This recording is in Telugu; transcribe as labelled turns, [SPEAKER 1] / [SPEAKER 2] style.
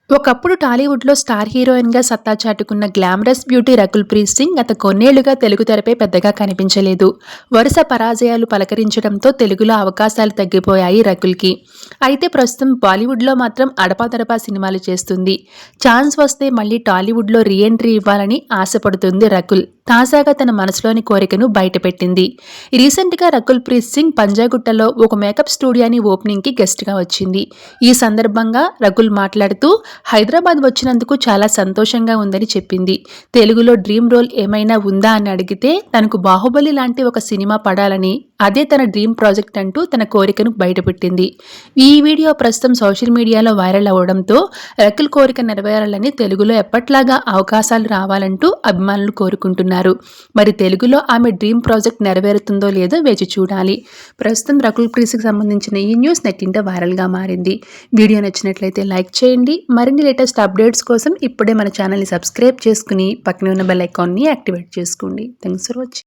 [SPEAKER 1] ఒకప్పుడు టాలీవుడ్‌లో స్టార్ హీరోయిన్‌గా సత్తా చాటుకున్న గ్లామరస్ బ్యూటీ రకుల్ ప్రీత్ సింగ్ గత కొన్నేళ్లుగా తెలుగు తెరపై పెద్దగా కనిపించలేదు. వరుస పరాజయాలు పలకరించడంతో తెలుగులో అవకాశాలు తగ్గిపోయాయి రకుల్‌కి. అయితే ప్రస్తుతం బాలీవుడ్‌లో మాత్రం అడపాదడపా సినిమాలు చేస్తుంది. ఛాన్స్ వస్తే మళ్లీ టాలీవుడ్‌లో రీ ఎంట్రీ ఇవ్వాలని ఆశపడుతుంది రకుల్. తాజాగా తన మనసులోని కోరికను బయటపెట్టింది. రీసెంట్‌గా రకుల్ ప్రీత్ సింగ్ పంజాగుట్టలో ఒక మేకప్ స్టూడియోని ఓపెనింగ్‌కి గెస్ట్‌గా వచ్చింది. ఈ సందర్భంగా రకుల్ మాట్లాడుతూ హైదరాబాద్ వచ్చినందుకు చాలా సంతోషంగా ఉందని చెప్పింది. తెలుగులో డ్రీమ్ రోల్ ఏమైనా ఉందా అని అడిగితే తనకు బాహుబలి లాంటి ఒక సినిమా పడాలని, అదే తన డ్రీమ్ ప్రాజెక్ట్ అంటూ తన కోరికను బయటపెట్టింది. ఈ వీడియో ప్రస్తుతం సోషల్ మీడియాలో వైరల్ అవడంతో రకుల్ కోరిక నెరవేరాలని, తెలుగులో ఎప్పట్లాగా అవకాశాలు రావాలంటూ అభిమానులు కోరుకుంటున్నారు. మరి తెలుగులో ఆమె డ్రీమ్ ప్రాజెక్ట్ నెరవేరుతుందో లేదో వేచి చూడాలి. ప్రస్తుతం రకుల్ ప్రీత్‌కి సంబంధించిన ఈ న్యూస్ నెట్టింట వైరల్గా మారింది. వీడియో నచ్చినట్లయితే లైక్ చేయండి. మరిన్ని లేటెస్ట్ అప్డేట్స్ కోసం ఇప్పుడే మన ఛానల్ని సబ్స్క్రైబ్ చేసుకుని పక్కనే ఉన్న బెల్ ఐకాన్ని యాక్టివేట్ చేసుకోండి. Thanks for watching.